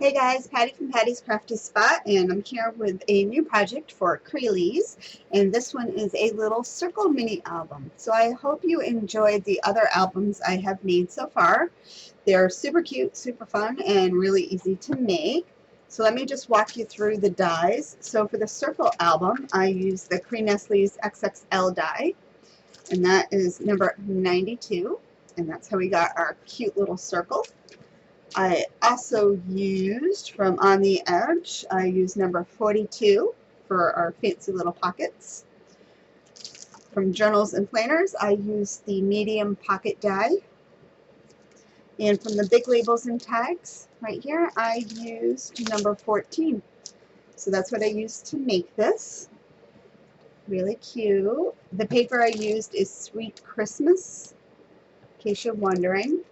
Hey guys, Patty from Patty's Crafty Spot, and I'm here with a new project for Crealies, and this one is a little circle mini album. So I hope you enjoyed the other albums I have made so far. They're super cute, super fun, and really easy to make. So let me just walk you through the dies. So for the circle album, I use the Crealies XXL die, and that is number 92, and that's how we got our cute little circle. I also used from On the Edge, I used number 42 for our fancy little pockets. From Journals and Planners, I used the medium pocket die. And from the big labels and tags, right here, I used number 14. So that's what I used to make this. Really cute. The paper I used is Sweet Christmas, in case you're wondering.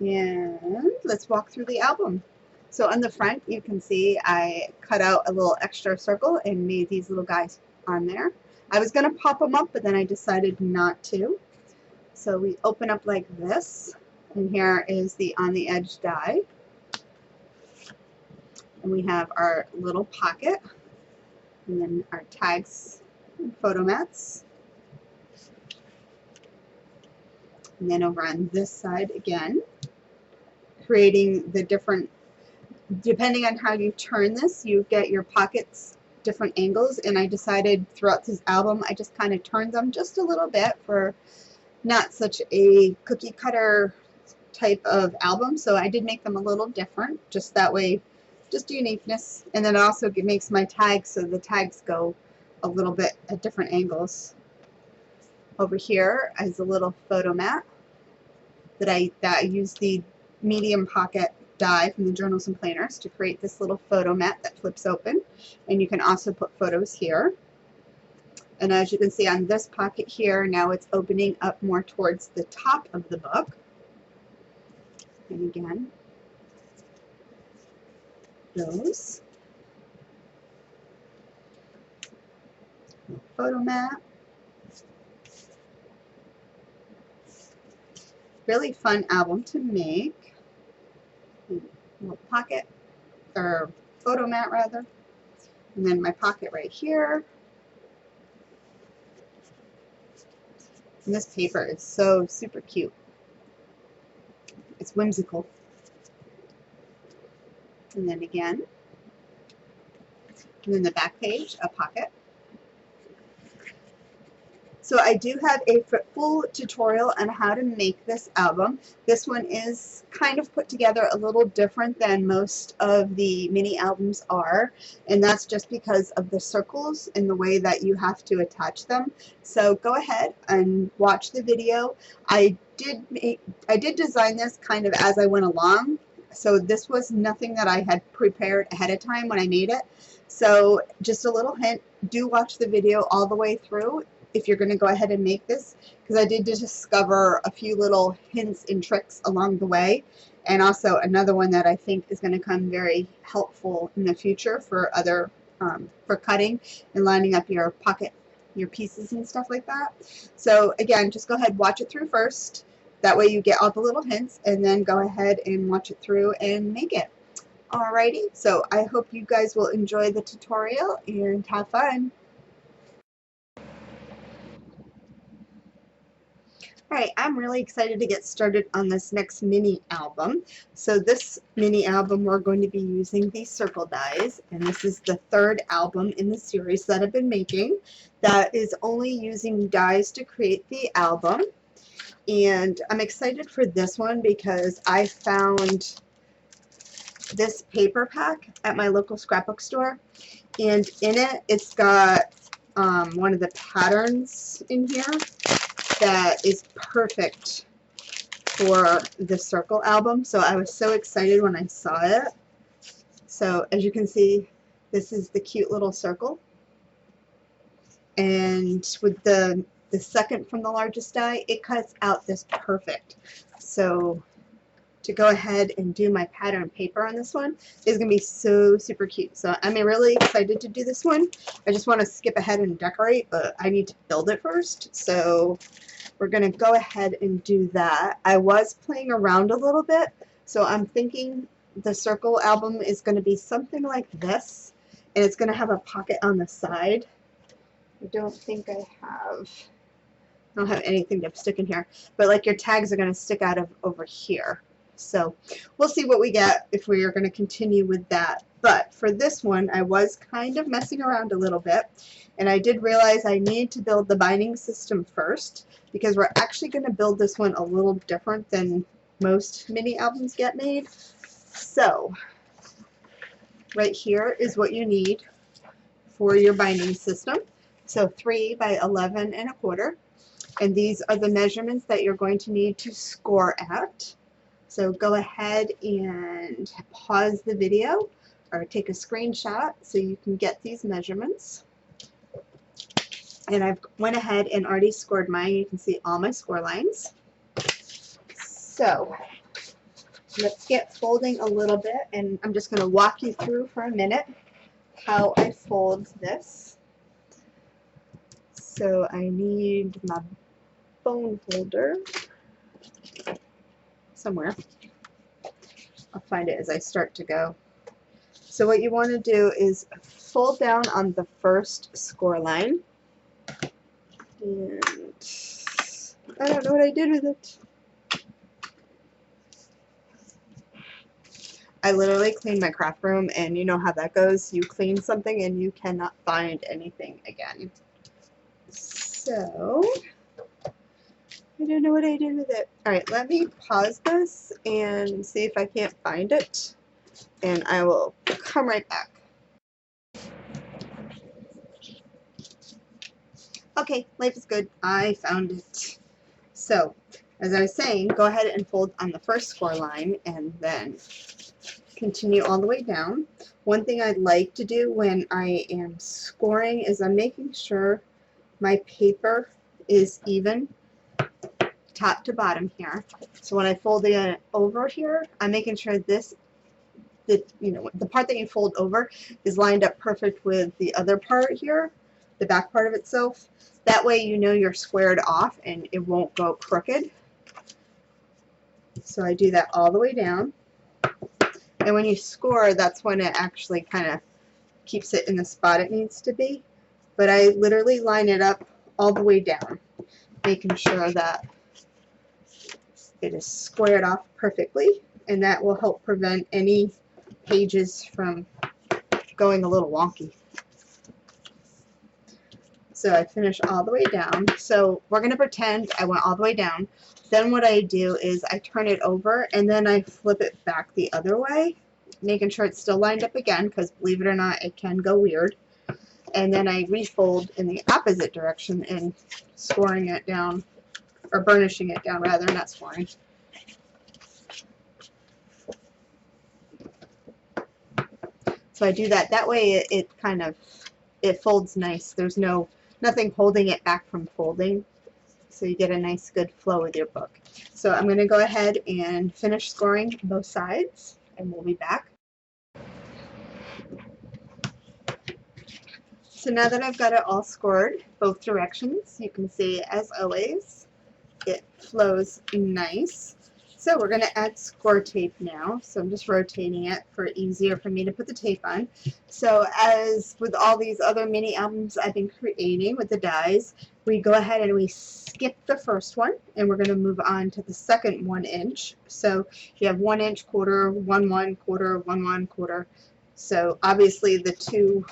And let's walk through the album. So on the front, you can see I cut out a little extra circle and made these little guys on there. I was going to pop them up, but then I decided not to. So we open up like this, and here is the On the Edge die. And we have our little pocket, and then our tags and photo mats. And then over on this side again, creating the different, depending on how you turn this, you get your pockets different angles, and I decided throughout this album I just kind of turned them just a little bit for not such a cookie cutter type of album, so I did make them a little different, just that way, just uniqueness. And then it also makes my tags so the tags go a little bit at different angles. Over here is a little photo mat that I used the medium pocket die from the Journals and Planners to create this little photo mat that flips open, and you can also put photos here. And as you can see on this pocket here, now it's opening up more towards the top of the book. And again, those. Photo mat. Really fun album to make. Little pocket, or photo mat rather. And then my pocket right here. And this paper is so super cute. It's whimsical. And then again. And then the back page, a pocket. So I do have a full tutorial on how to make this album. This one is kind of put together a little different than most of the mini albums are, and that's just because of the circles and the way that you have to attach them. So go ahead and watch the video. I did design this kind of as I went along, so this was nothing that I had prepared ahead of time when I made it. So just a little hint, do watch the video all the way through if you're going to go ahead and make this, because I did discover a few little hints and tricks along the way, and also another one that I think is going to come very helpful in the future for other for cutting and lining up your pocket, your pieces and stuff like that. So again, just go ahead, watch it through first, that way you get all the little hints, and then go ahead and watch it through and make it. Alrighty, so I hope you guys will enjoy the tutorial and have fun. Alright, I'm really excited to get started on this next mini album. So this mini album, we're going to be using these circle dies, and this is the third album in the series that I've been making that is only using dies to create the album. And I'm excited for this one because I found this paper pack at my local scrapbook store, and in it, it's got one of the patterns in here that is perfect for the circle album. So I was so excited when I saw it. So as you can see, this is the cute little circle, and with the second from the largest die, it cuts out this perfect. So to go ahead and do my pattern paper on this one is going to be so super cute. So I'm really excited to do this one. I just want to skip ahead and decorate, but I need to build it first. So we're going to go ahead and do that. I was playing around a little bit, so I'm thinking the circle album is going to be something like this, and it's going to have a pocket on the side. I don't think I don't have anything to stick in here, but like your tags are going to stick out of over here. So we'll see what we get if we are going to continue with that. But for this one, I was kind of messing around a little bit, and I did realize I need to build the binding system first, because we're actually going to build this one a little different than most mini albums get made. So right here is what you need for your binding system. So 3 by 11 1/4, and these are the measurements that you're going to need to score at. So go ahead and pause the video or take a screenshot so you can get these measurements. And I've went ahead and already scored mine. You can see all my score lines. So let's get folding a little bit, and I'm just going to walk you through for a minute how I fold this. So I need my bone folder somewhere. I'll find it as I start to go. So what you want to do is fold down on the first score line. And I don't know what I did with it. I literally cleaned my craft room, and you know how that goes. You clean something and you cannot find anything again. So I don't know what I did with it. Alright, let me pause this and see if I can't find it, and I will come right back. Okay, life is good. I found it. So, as I was saying, go ahead and fold on the first score line and then continue all the way down. One thing I'd like to do when I am scoring is I'm making sure my paper is even top to bottom here. So when I fold it over here, I'm making sure the part that you fold over is lined up perfect with the other part here, the back part of itself. That way you know you're squared off and it won't go crooked. So I do that all the way down. And when you score, that's when it actually kind of keeps it in the spot it needs to be. But I literally line it up all the way down, making sure that it is squared off perfectly, and that will help prevent any pages from going a little wonky. So I finish all the way down. So we're going to pretend I went all the way down. Then what I do is I turn it over, and then I flip it back the other way, making sure it's still lined up again, because believe it or not, it can go weird. And then I refold in the opposite direction and scoring it down, or burnishing it down rather, not scoring. So I do that. That way it folds nice. There's nothing holding it back from folding. So you get a nice good flow with your book. So I'm going to go ahead and finish scoring both sides, and we'll be back. So now that I've got it all scored both directions, you can see, as always, it flows nice. So we're going to add score tape now. So I'm just rotating it for easier for me to put the tape on. So as with all these other mini albums I've been creating with the dies, we go ahead and we skip the first one, and we're going to move on to the second 1 inch. So you have 1 inch, quarter, 1 1, quarter, 1 1, quarter. So obviously the two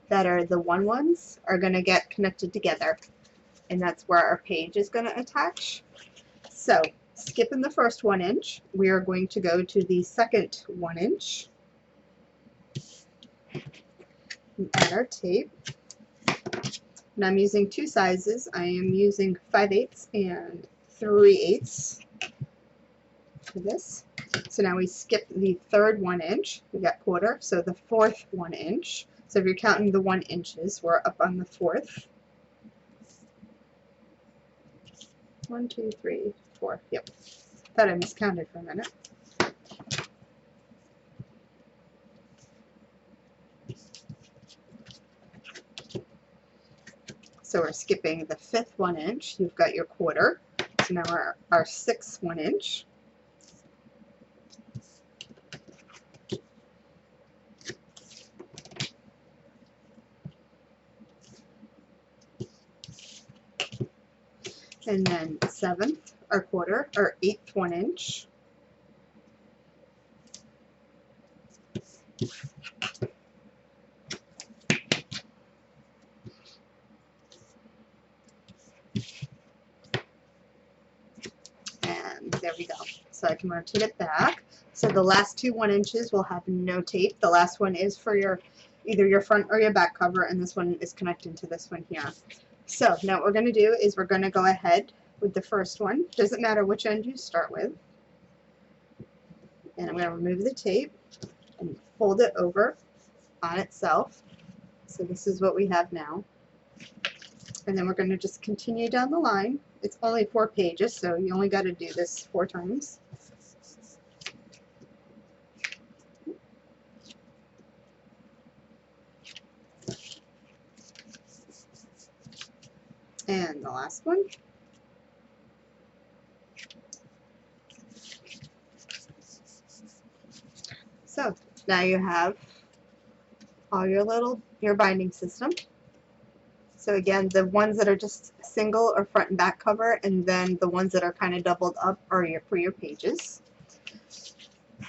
that are the 1 ones are going to get connected together, and that's where our page is going to attach. So skipping the first 1 inch, we are going to go to the second 1 inch and add our tape. And I'm using 2 sizes. I am using 5/8 and 3/8 for this. So now we skip the third 1 inch. We got quarter, so the fourth 1 inch. So if you're counting the 1 inches, we're up on the fourth. 1, 2, 3, 4. Yep. Thought I miscounted for a minute. So we're skipping the fifth 1 inch. You've got your quarter. So now our sixth 1 inch. And then seventh, our quarter, our eighth 1 inch. And there we go. So I can rotate it back. So the last 2 1 inches will have no tape. The last one is for your either your front or your back cover, and this one is connected to this one here. So now what we're going to do is we're going to go ahead with the first one. Doesn't matter which end you start with. And I'm going to remove the tape and fold it over on itself. So this is what we have now. And then we're going to just continue down the line. It's only 4 pages, so you only got to do this 4 times. And the last one. So now you have all your binding system. So again, the ones that are just single or front and back cover, and then the ones that are kind of doubled up are for your pages.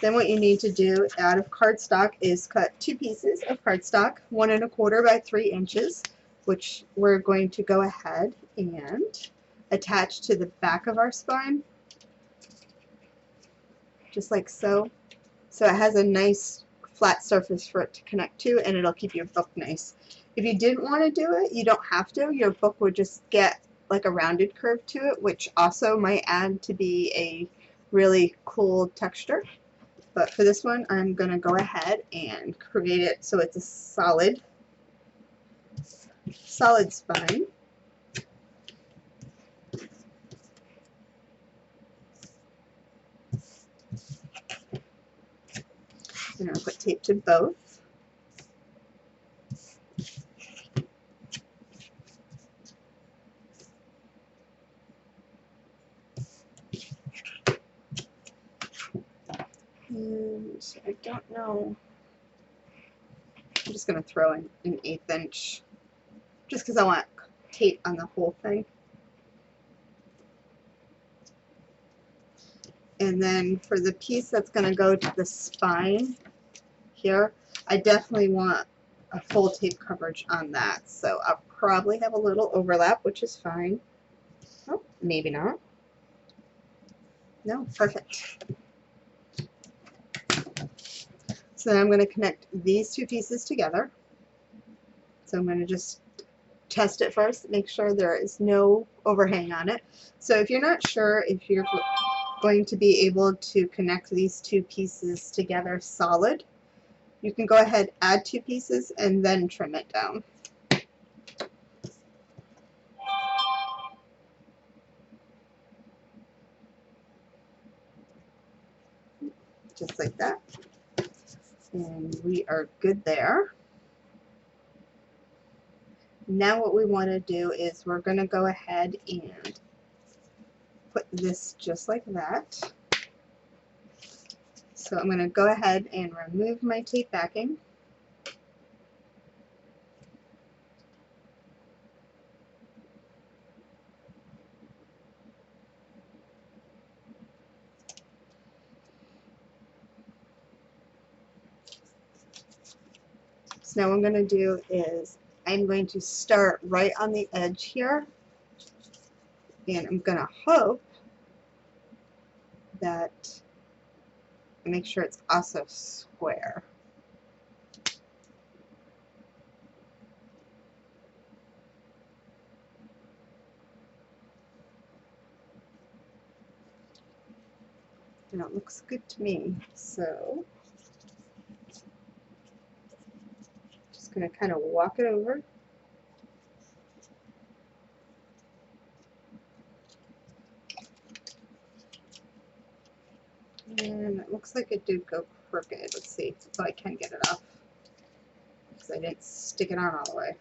Then what you need to do out of cardstock is cut 2 pieces of cardstock, 1 1/4 by 3 inches, which we're going to go ahead and attach to the back of our spine, just like so. So it has a nice flat surface for it to connect to, and it'll keep your book nice. If you didn't want to do it, you don't have to. Your book would just get like a rounded curve to it, which also might add to be a really cool texture. But for this one, I'm going to go ahead and create it so it's a solid spine. I'm going to put tape to both. And I don't know. I'm just going to throw in an 1/8 inch just because I want tape on the whole thing. And then for the piece that's going to go to the spine here, I definitely want a full tape coverage on that. So I'll probably have a little overlap, which is fine. Oh, maybe not. No, perfect. So then I'm going to connect these 2 pieces together. So I'm going to just test it first, make sure there is no overhang on it. So if you're not sure if you're going to be able to connect these 2 pieces together solid, you can go ahead, add 2 pieces, and then trim it down. Just like that. And we are good there. Now what we want to do is we're going to go ahead and put this just like that. So I'm going to go ahead and remove my tape backing. So now what I'm going to do is I'm going to start right on the edge here, and I'm going to hope that, and make sure it's also square. And it looks good to me. So just going to kind of walk it over. And it looks like it did go crooked. Let's see if I can get it off, because I didn't stick it on all the way.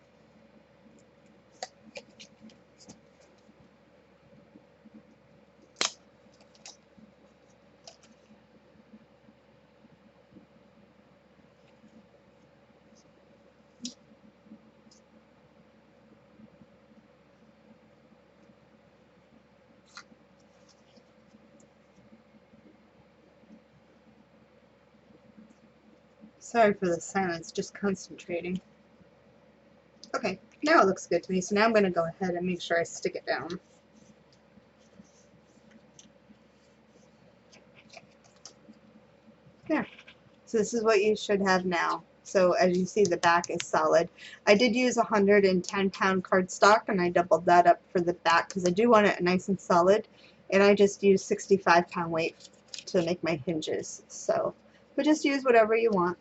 Sorry for the silence, just concentrating. Okay, now it looks good to me, so now I'm going to go ahead and make sure I stick it down. There. So this is what you should have now. So as you see, the back is solid. I did use 110-pound cardstock, and I doubled that up for the back because I do want it nice and solid. And I just used 65-pound weight to make my hinges. So, but just use whatever you want.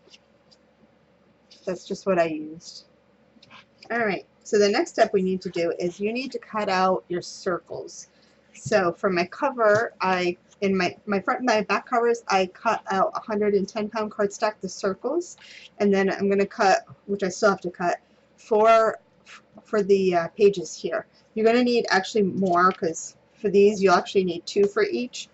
That's just what I used. Alright, so the next step we need to do is you need to cut out your circles. So for my cover, in my front and my back covers, I cut out 110-pound cardstock, the circles, and then I'm going to cut, which I still have to cut, for the pages here. You're going to need actually more, because for these you'll actually need 2 for each.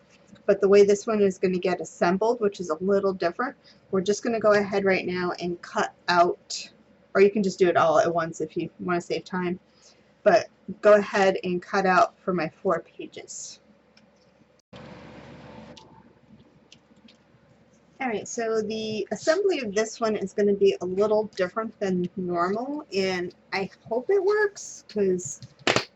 But the way this one is going to get assembled, which is a little different, we're just going to go ahead right now and cut out, or you can just do it all at once if you want to save time. But go ahead and cut out for my 4 pages. Alright, so the assembly of this one is going to be a little different than normal, and I hope it works, because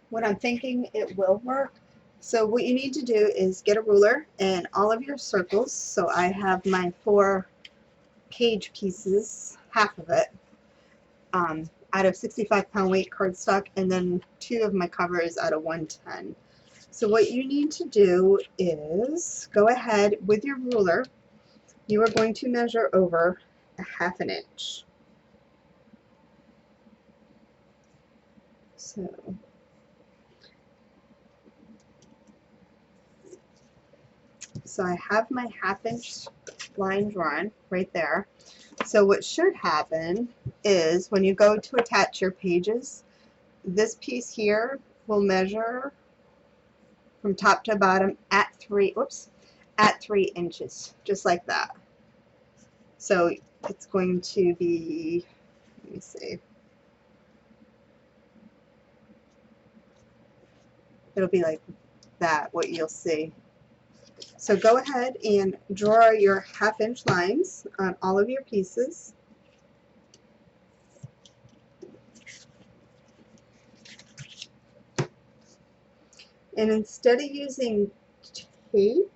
what I'm thinking it will work. So what you need to do is get a ruler and all of your circles. So I have my 4 page pieces, half of it, out of 65-pound weight cardstock, and then 2 of my covers out of 110. So what you need to do is go ahead with your ruler. You are going to measure over a 1/2 inch. So I have my 1/2 inch line drawn right there. So what should happen is when you go to attach your pages, this piece here will measure from top to bottom at 3 inches, just like that. So it's going to be, let me see, it'll be like that, what you'll see. So go ahead and draw your 1/2 inch lines on all of your pieces. And instead of using tape,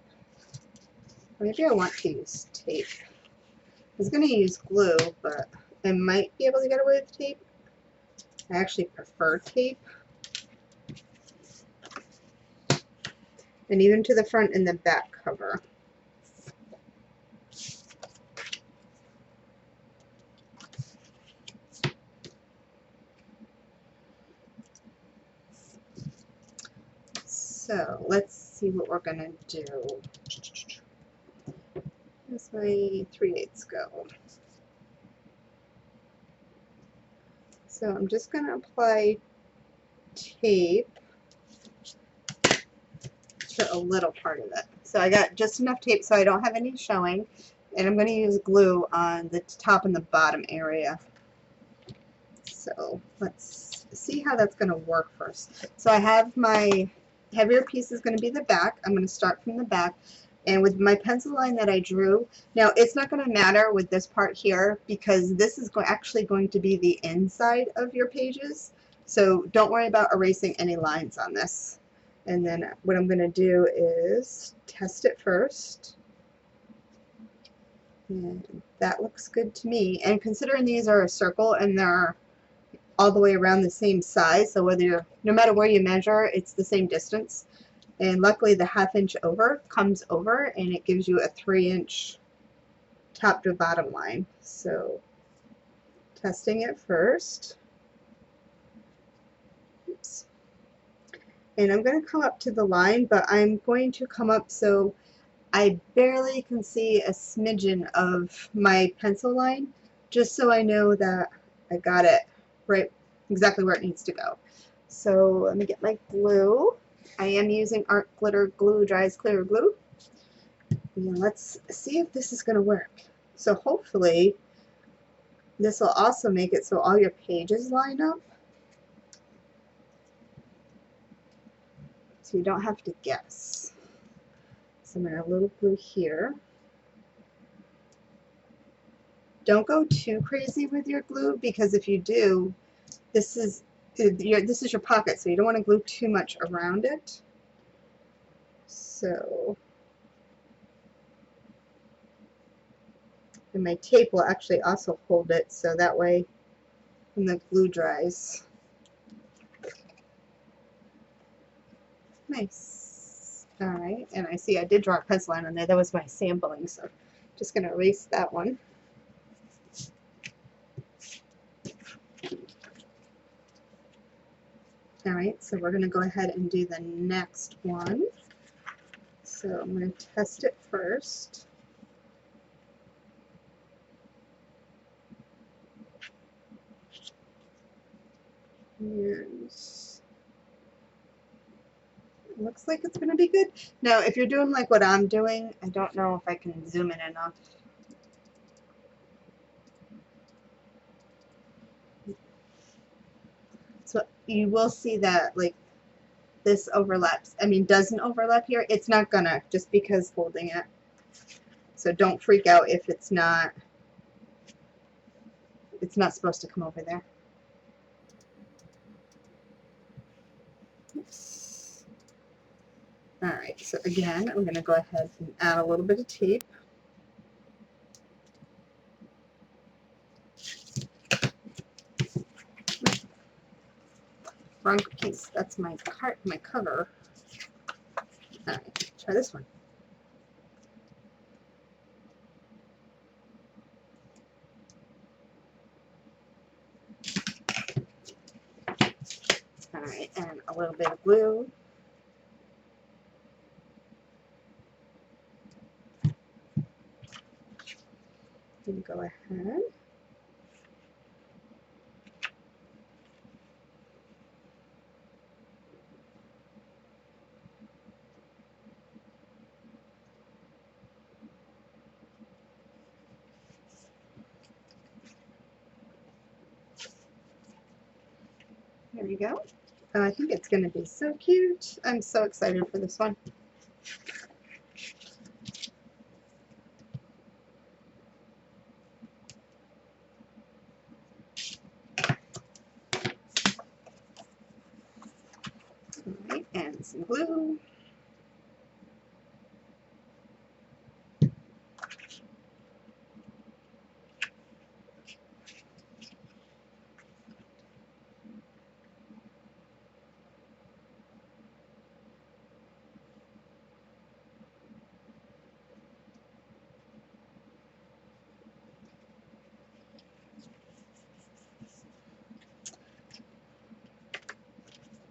maybe I want to use tape. I was going to use glue, but I might be able to get away with tape. I actually prefer tape. And even to the front and the back cover. So let's see what we're going to do. This way 3/8 go. So I'm just going to apply tape to a little part of it. So I got just enough tape so I don't have any showing, and I'm going to use glue on the top and the bottom area. So let's see how that's going to work first. So I have my heavier piece is going to be the back. I'm going to start from the back, and with my pencil line that I drew, now it's not going to matter with this part here because this is actually going to be the inside of your pages. So don't worry about erasing any lines on this. And then what I'm going to do is test it first. And that looks good to me. And considering these are a circle and they're all the way around the same size, so whether you're, no matter where you measure, it's the same distance. And luckily the 1/2 inch over comes over and it gives you a 3-inch top to bottom line. So testing it first. Oops. And I'm going to come up to the line, but I'm going to come up so I barely can see a smidgen of my pencil line, just so I know that I got it right exactly where it needs to go. So let me get my glue. I am using Art Glitter Glue Dries Clear Glue. And let's see if this is going to work. So hopefully this will also make it so all your pages line up, so you don't have to guess. So I'm going to a little glue here. Don't go too crazy with your glue, because if you do, this is your pocket, so you don't want to glue too much around it. So, and my tape will actually also hold it, so that way when the glue dries. Nice. Alright, and I see I did draw a pencil line on there. That was my sampling, so just going to erase that one. Alright, so we're going to go ahead and do the next one. So I'm going to test it first. And it looks like it's going to be good. Now, if you're doing like what I'm doing, I don't know if I can zoom in enough. So you will see that like this overlaps. I mean, doesn't overlap here. It's not gonna, just because holding it. So don't freak out if it's not supposed to come over there. Oops. Alright, so again, I'm going to go ahead and add a little bit of tape. Wrong piece. That's my cover. Alright, try this one. Alright, and a little bit of glue. And go ahead. There we go. I think it's going to be so cute. I'm so excited for this one. Alright, and some glue.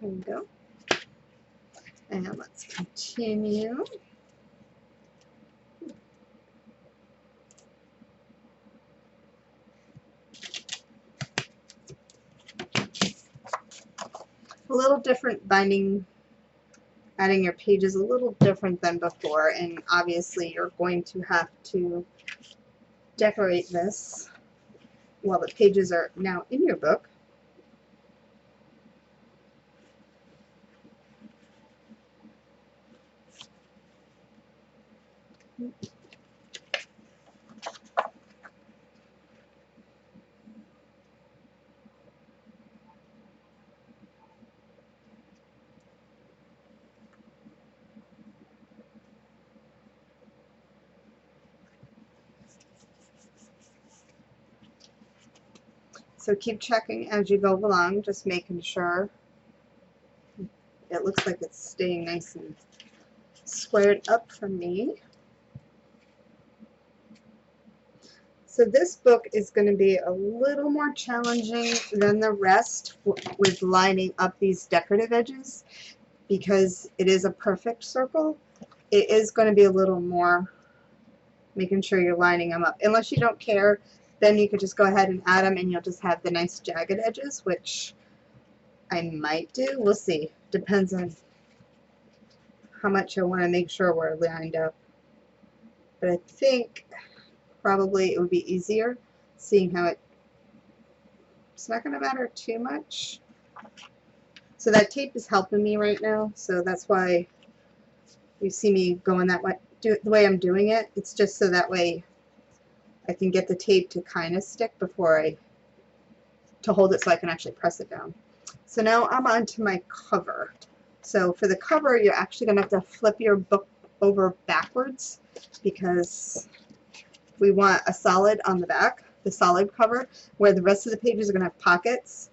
There we go. And let's continue. A little different binding, adding your pages a little different than before, and obviously you're going to have to decorate this while the pages are now in your book. So keep checking as you go along, just making sure it looks like it's staying nice and squared up for me. So this book is going to be a little more challenging than the rest with lining up these decorative edges because it is a perfect circle. It is going to be a little more making sure you're lining them up. Unless you don't care, then you could just go ahead and add them and you'll just have the nice jagged edges, which I might do. We'll see. Depends on how much I want to make sure we're lined up. But I think probably it would be easier seeing how it's not going to matter too much. So that tape is helping me right now, so that's why you see me going that way, the way I'm doing it. It's just so that way I can get the tape to kind of stick before to hold it so I can actually press it down. So now I'm on to my cover. So for the cover, you're actually going to have to flip your book over backwards because we want a solid on the back, the solid cover, where the rest of the pages are going to have pockets.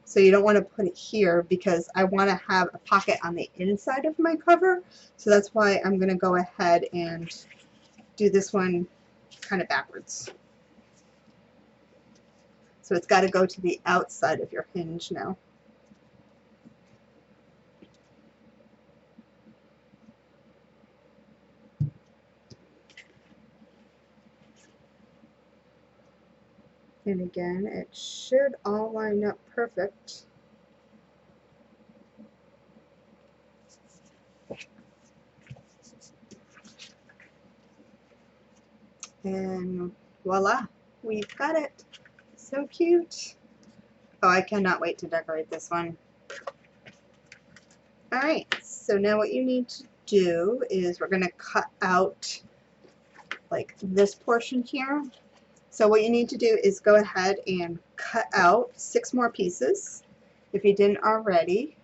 So you don't want to put it here because I want to have a pocket on the inside of my cover. So that's why I'm going to go ahead and do this one kind of backwards. So it's got to go to the outside of your hinge now. And again, it should all line up perfect. And voila, we've got it. So cute. Oh, I cannot wait to decorate this one. Alright, so now what you need to do is we're going to cut out like this portion here. So what you need to do is go ahead and cut out 6 more pieces if you didn't already.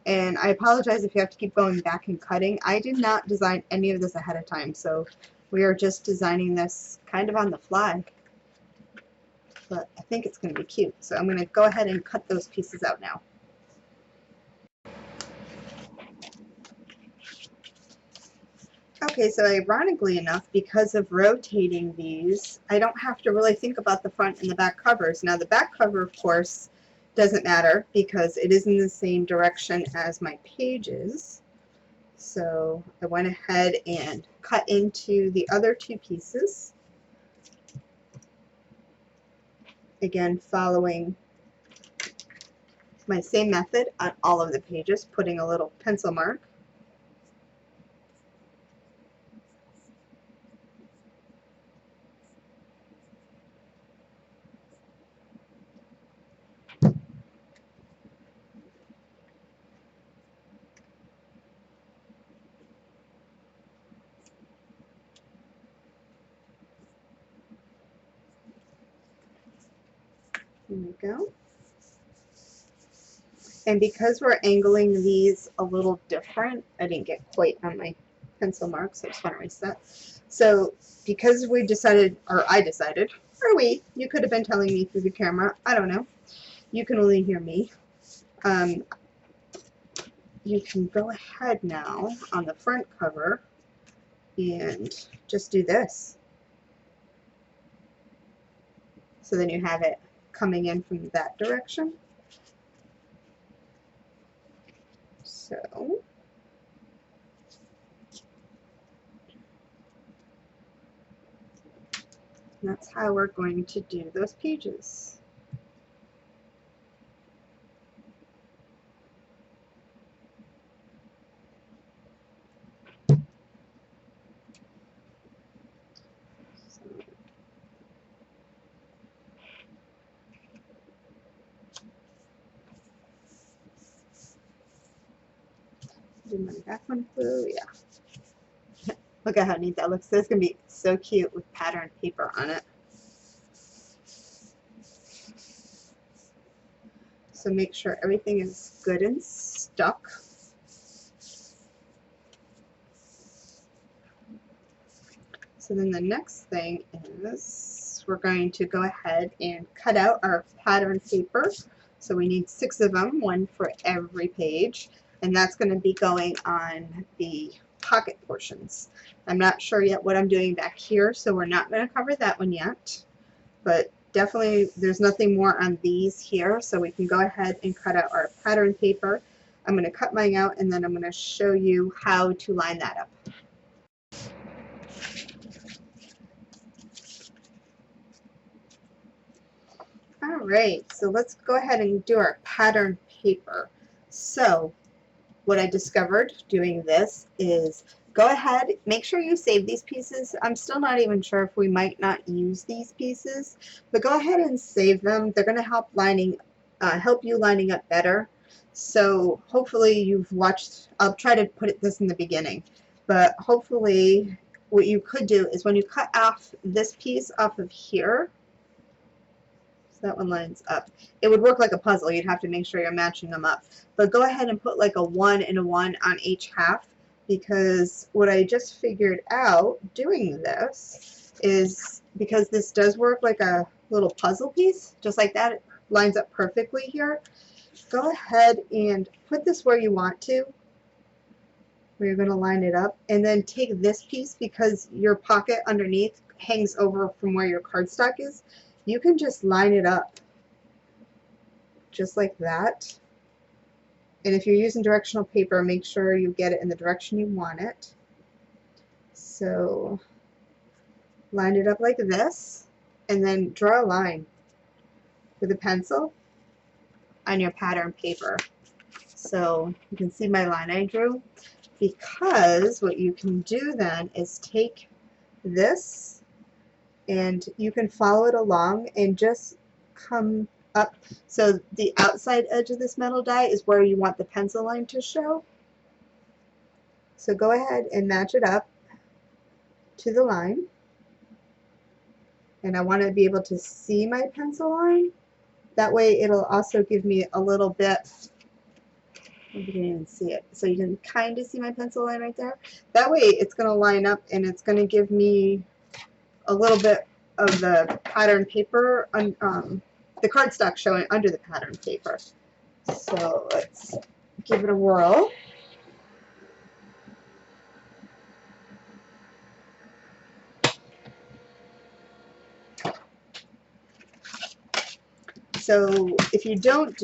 And I apologize if you have to keep going back and cutting. I did not design any of this ahead of time, so we are just designing this kind of on the fly. But I think it's going to be cute. So I'm going to go ahead and cut those pieces out now. Okay, so ironically enough, because of rotating these, I don't have to really think about the front and the back covers. Now the back cover, of course, doesn't matter because it is in the same direction as my pages. So I went ahead and cut into the other 2 pieces. Again, following my same method on all of the pages, putting a little pencil mark. There we go. And because we're angling these a little different, I didn't get quite on my pencil mark, so I just want to reset. So because we decided, or I decided, or we, you could have been telling me through the camera, I don't know. You can only hear me. You can go ahead now on the front cover and just do this. So then you have it coming in from that direction. So that's how we're going to do those pages. Do my background glue, yeah. Look at how neat that looks. This is going to be so cute with patterned paper on it. So make sure everything is good and stuck. So then the next thing is we're going to go ahead and cut out our pattern paper. So we need 6 of them, one for every page, and that's going to be going on the pocket portions. I'm not sure yet what I'm doing back here, so we're not going to cover that one yet, but definitely there's nothing more on these here, so we can go ahead and cut out our pattern paper. I'm going to cut mine out, and then I'm going to show you how to line that up. Alright, so let's go ahead and do our pattern paper. So what I discovered doing this is go ahead, make sure you save these pieces. I'm still not even sure if we might not use these pieces, but go ahead and save them. They're going to help you lining up better. So hopefully you've watched, I'll try to put this in the beginning, but hopefully what you could do is when you cut off this piece off of here, so that one lines up. It would work like a puzzle. You'd have to make sure you're matching them up. But go ahead and put like a 1 and a 1 on each half, because what I just figured out doing this is, because this does work like a little puzzle piece, just like that, it lines up perfectly here. Go ahead and put this where you want to, where you're going to line it up, and then take this piece, because your pocket underneath hangs over from where your cardstock is. You can just line it up just like that. And if you're using directional paper, make sure you get it in the direction you want it. So line it up like this, and then draw a line with a pencil on your pattern paper. So you can see my line I drew, because what you can do then is take this, and you can follow it along and just come up. So the outside edge of this metal die is where you want the pencil line to show. So go ahead and match it up to the line. And I want to be able to see my pencil line. That way it'll also give me a little bit, you can even see it. So you can kind of see my pencil line right there. That way it's going to line up, and it's going to give me a little bit of the pattern paper, the cardstock showing under the pattern paper. So let's give it a whirl. So if you don't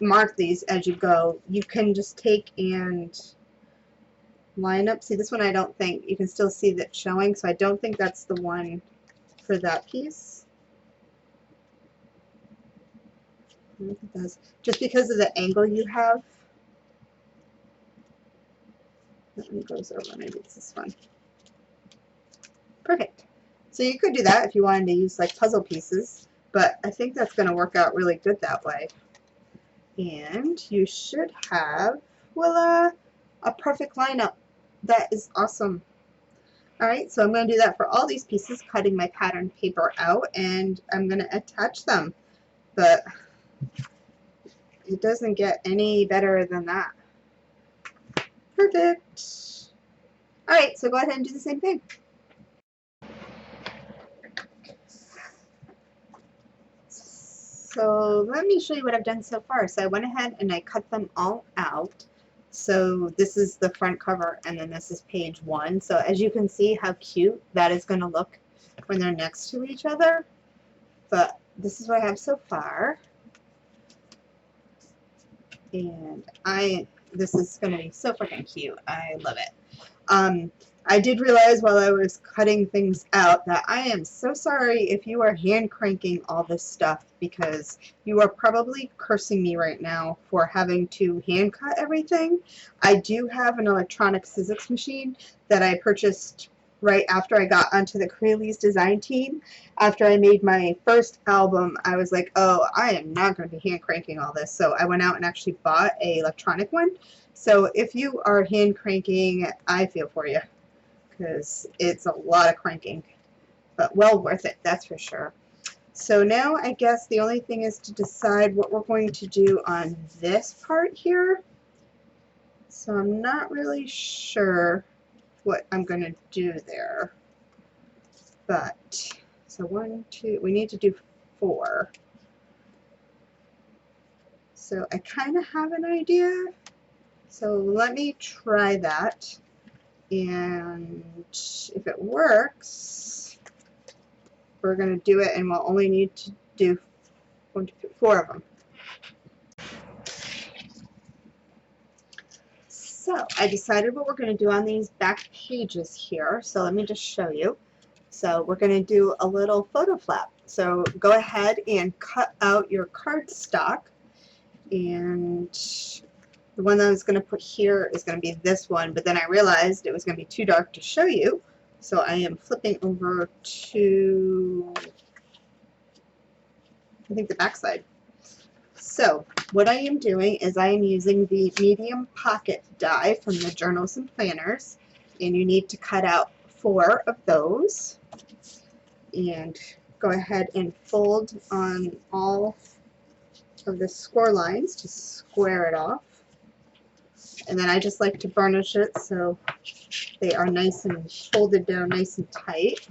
mark these as you go, you can just take and line up. See, this one I don't think, you can still see that showing, so I don't think that's the one for that piece. I don't think it does. Just because of the angle you have. That one goes over, maybe it's this one. Perfect. So you could do that if you wanted to use like puzzle pieces, but I think that's going to work out really good that way. And you should have, voila, a perfect lineup. That is awesome. Alright, so I'm going to do that for all these pieces, cutting my pattern paper out, and I'm going to attach them. But it doesn't get any better than that. Perfect. Alright, so go ahead and do the same thing. So let me show you what I've done so far. So I went ahead and I cut them all out. So this is the front cover, and then this is page 1. So as you can see how cute that is going to look when they're next to each other. But this is what I have so far. And this is going to be so freaking cute. I love it. I did realize while I was cutting things out that I am so sorry if you are hand cranking all this stuff, because you are probably cursing me right now for having to hand cut everything. I do have an electronic physics machine that I purchased right after I got onto the Crealies design team. After I made my first album, I was like, oh, I am not going to be hand cranking all this. So I went out and actually bought an electronic one. So if you are hand cranking, I feel for you, because it's a lot of cranking, but well worth it, that's for sure. So now I guess the only thing is to decide what we're going to do on this part here. So I'm not really sure what I'm going to do there, but So 1, 2, we need to do 4. So I kind of have an idea. So let me try that. And if it works, we're going to do it, and we'll only need to do 1, 2, 3, 4 of them. So I decided what we're going to do on these back pages here. So let me just show you. So we're going to do a little photo flap. So go ahead and cut out your cardstock, and the one that I was going to put here is going to be this one, but then I realized it was going to be too dark to show you, so I am flipping over to, I think, the back side. So what I am doing is I am using the medium pocket die from the journals and planners, and you need to cut out 4 of those, and go ahead and fold on all of the score lines to square it off. And then I just like to burnish it so they are nice and folded down nice and tight.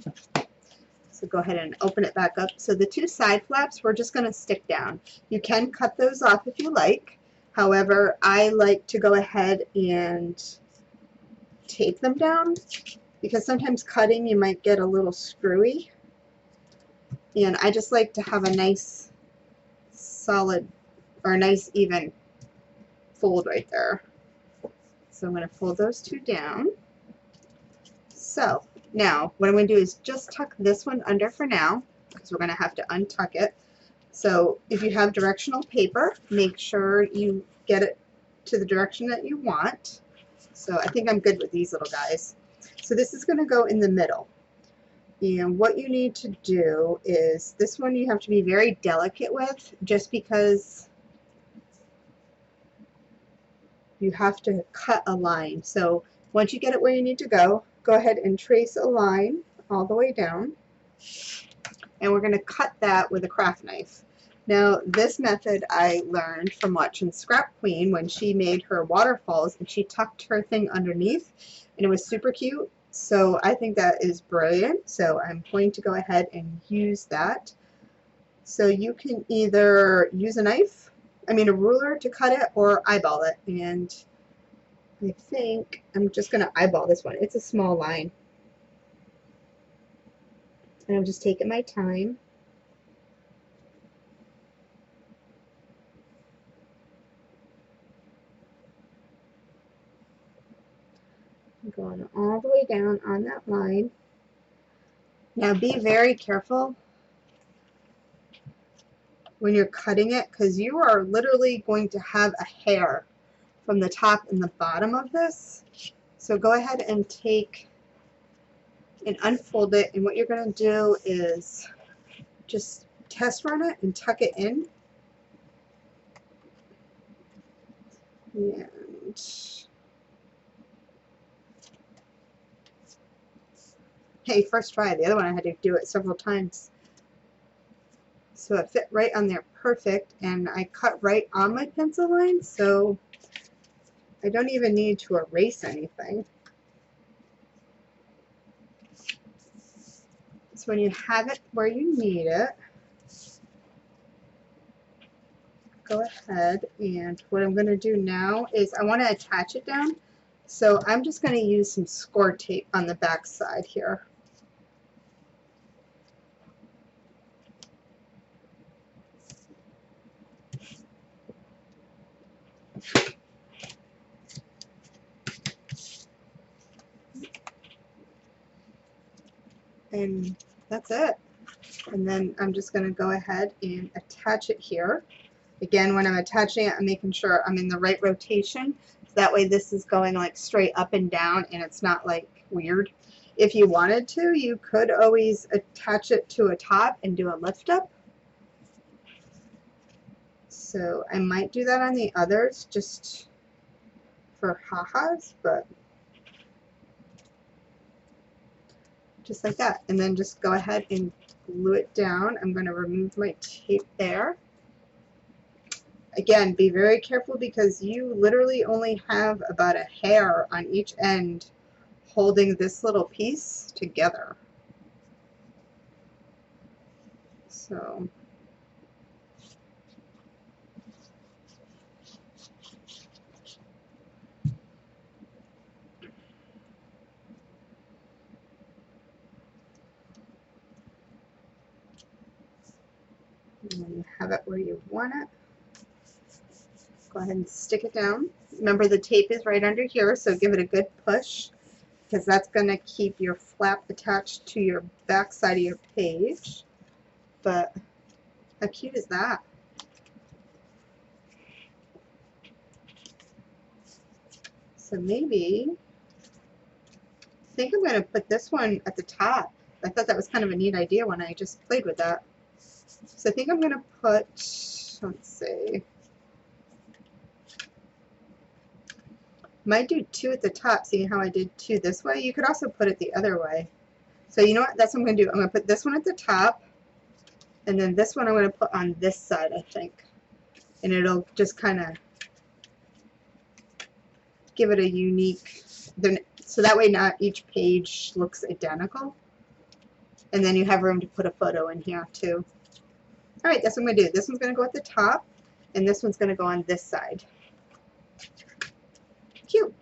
So go ahead and open it back up. So the 2 side flaps, we're just going to stick down. You can cut those off if you like. However, I like to go ahead and tape them down, because sometimes cutting you might get a little screwy. And I just like to have a nice solid, or a nice even fold right there. So I'm going to fold those 2 down. So now what I'm going to do is just tuck this one under for now, because we're going to have to untuck it. So if you have directional paper, make sure you get it to the direction that you want. So I think I'm good with these little guys. So this is going to go in the middle. And what you need to do is, this one you have to be very delicate with, just because you have to cut a line. So once you get it where you need to go ahead and trace a line all the way down. And we're going to cut that with a craft knife. Now this method I learned from watching Scrap Queen when she made her waterfalls, and she tucked her thing underneath, and it was super cute. So I think that is brilliant. So I'm going to go ahead and use that. So you can either use a knife, a ruler to cut it, or eyeball it. And I think I'm just going to eyeball this one. It's a small line. And I'm just taking my time. I'm going all the way down on that line. Now be very careful when you're cutting it, because you are literally going to have a hair from the top and the bottom of this. So go ahead and take and unfold it, and what you're going to do is just test run it and tuck it in. And hey, first try. The other one I had to do it several times. So it fit right on there perfect, and I cut right on my pencil line, so I don't even need to erase anything. So when you have it where you need it, go ahead, and what I'm going to do now is I want to attach it down. So I'm just going to use some score tape on the back side here. And that's it. And then I'm just going to go ahead and attach it here. Again, when I'm attaching it, I'm making sure I'm in the right rotation. So that way this is going like straight up and down, and it's not like weird. If you wanted to, you could always attach it to a top and do a lift up. So I might do that on the others just for ha-has, but just like that. And then just go ahead and glue it down. I'm going to remove my tape there. Again, be very careful, because you literally only have about a hair on each end holding this little piece together. So and you have it where you want it. Go ahead and stick it down. Remember the tape is right under here, so give it a good push because that's going to keep your flap attached to your back side of your page. But how cute is that? So maybe, I think I'm going to put this one at the top. I thought that was kind of a neat idea when I just played with that. So I think I'm going to put, let's see, might do 2 at the top, seeing how I did 2 this way. You could also put it the other way. So you know what, that's what I'm going to do. I'm going to put this one at the top, and then this one I'm going to put on this side, I think. And it'll just kind of give it a unique, so that way not each page looks identical. And then you have room to put a photo in here too. Alright, that's what I'm going to do. This one's going to go at the top, and this one's going to go on this side. Cute.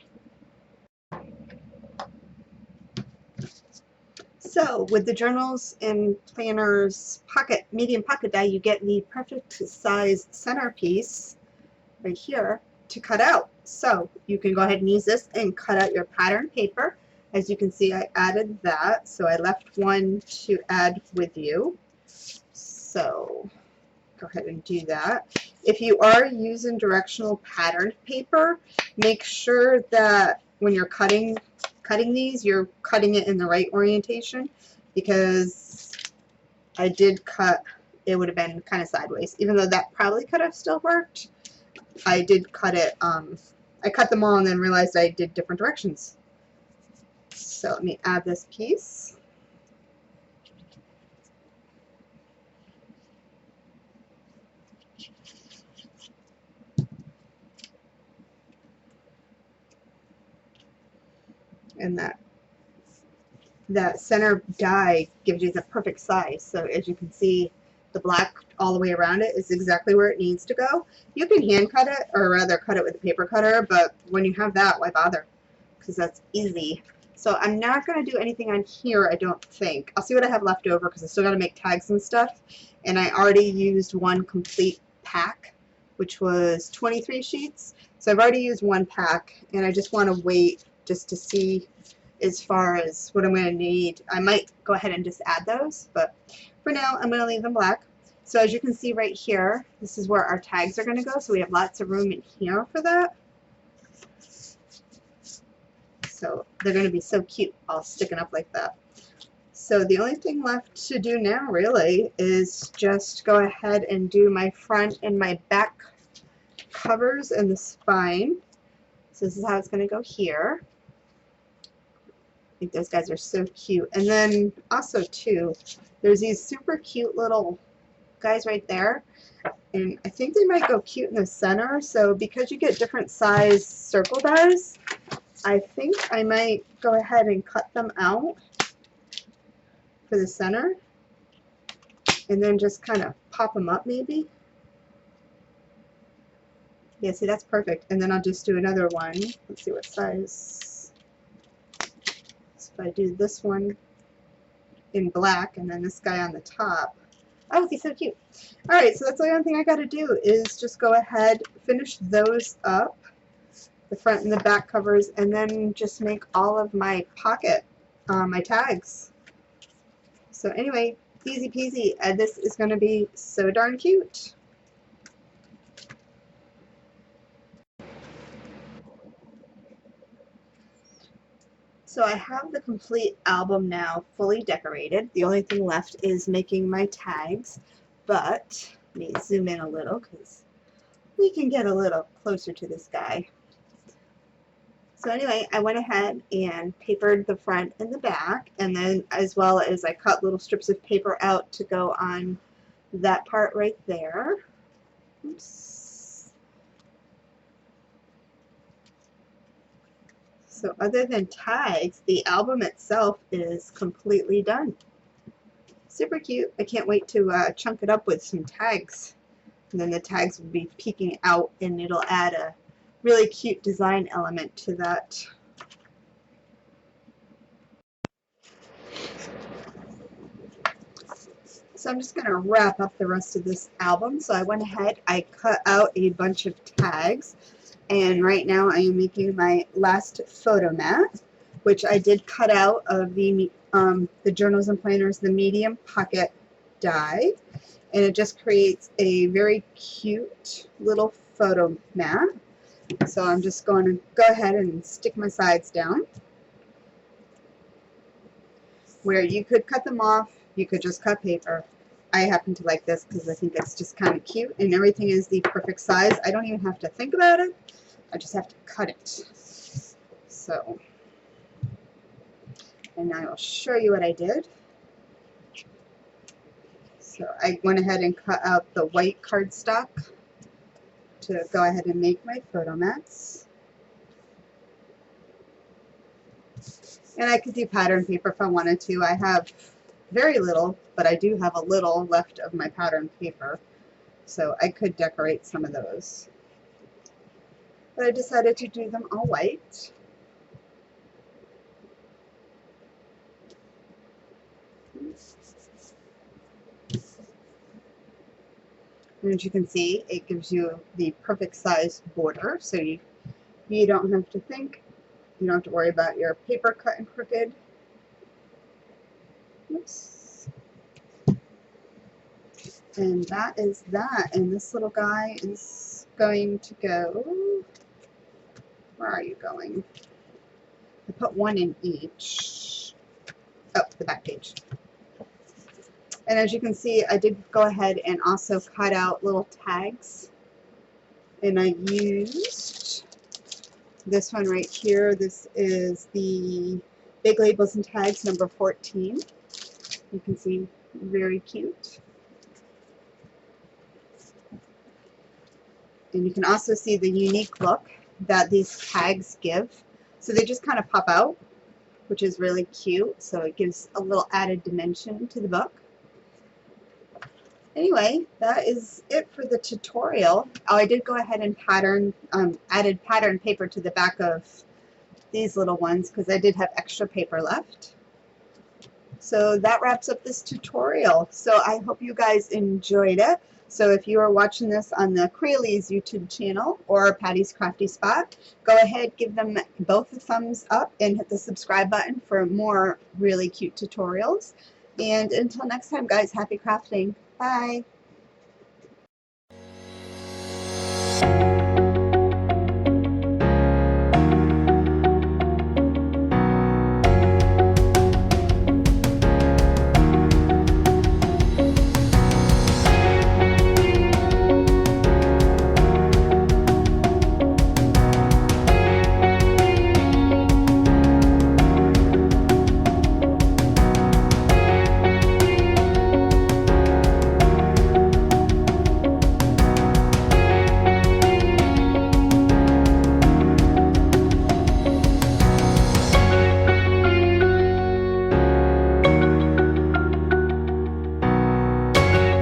So with the journals and planners pocket, medium pocket die, you get the perfect size centerpiece right here to cut out. So you can go ahead and use this and cut out your pattern paper. As you can see, I added that, so I left one to add with you. So go ahead and do that. If you are using directional patterned paper, make sure that when you're cutting these, you're cutting it in the right orientation, because I did cut, it would have been kind of sideways, even though that probably could have still worked. I did cut it, I cut them all and then realized I did different directions. So let me add this piece. And that center die gives you the perfect size. So as you can see, the black all the way around it is exactly where it needs to go. You can hand cut it, or rather cut it with a paper cutter, but when you have that, why bother? Because that's easy. So I'm not going to do anything on here, I don't think. I'll see what I have left over, because I still got to make tags and stuff. And I already used one complete pack, which was 23 sheets. So I've already used one pack, and I just want to wait just to see as far as what I'm going to need. I might go ahead and just add those, but for now I'm going to leave them black. So as you can see right here, this is where our tags are going to go, so we have lots of room in here for that. So they're going to be so cute all sticking up like that. So the only thing left to do now really is just go ahead and do my front and my back covers and the spine. So this is how it's going to go here. I think those guys are so cute. And then also too, there's these super cute little guys right there, and I think they might go cute in the center. So because you get different size circle dies, I think I might go ahead and cut them out for the center and then just kind of pop them up maybe. Yeah, see, that's perfect. And then I'll just do another one. Let's see what size. So if I do this one in black and then this guy on the top. Oh, he's so cute. Alright, so that's the only thing I got to do is just go ahead, finish those up, the front and the back covers, and then just make all of my pocket, my tags. So anyway, easy peasy, and this is going to be so darn cute. So I have the complete album now fully decorated. The only thing left is making my tags, but let me zoom in a little because we can get a little closer to this guy. So anyway, I went ahead and papered the front and the back, and then as well as I cut little strips of paper out to go on that part right there. Oops. So other than tags, the album itself is completely done. Super cute. I can't wait to chunk it up with some tags. And then the tags will be peeking out and it'll add a really cute design element to that. So I'm just going to wrap up the rest of this album. So I went ahead, I cut out a bunch of tags, and right now I am making my last photo mat, which I did cut out of the Journals and Planners, the medium pocket die, and it just creates a very cute little photo mat. So I'm just going to go ahead and stick my sides down, where you could cut them off, you could just cut paper. I happen to like this because I think it's just kind of cute and everything is the perfect size. I don't even have to think about it. I just have to cut it. So, and I will show you what I did. So I went ahead and cut out the white cardstock to go ahead and make my photo mats. And I could do pattern paper if I wanted to. I have very little, but I do have a little left of my pattern paper, so I could decorate some of those. But I decided to do them all white. And as you can see, it gives you the perfect size border, so you don't have to think. You don't have to worry about your paper cut and crooked. Oops. And that is that. And this little guy is going to go, where are you going? I put one in each. Oh, the back page. And as you can see, I did go ahead and also cut out little tags. And I used this one right here. This is the Big Labels and Tags number 14. You can see, very cute. And you can also see the unique look that these tags give. So they just kind of pop out, which is really cute. So it gives a little added dimension to the book. Anyway, that is it for the tutorial. Oh, I did go ahead and added pattern paper to the back of these little ones because I did have extra paper left. So that wraps up this tutorial. So I hope you guys enjoyed it. So if you are watching this on the Crealies YouTube channel or Patty's Crafty Spot, go ahead, give them both a thumbs up and hit the subscribe button for more really cute tutorials. And until next time, guys, happy crafting. Bye.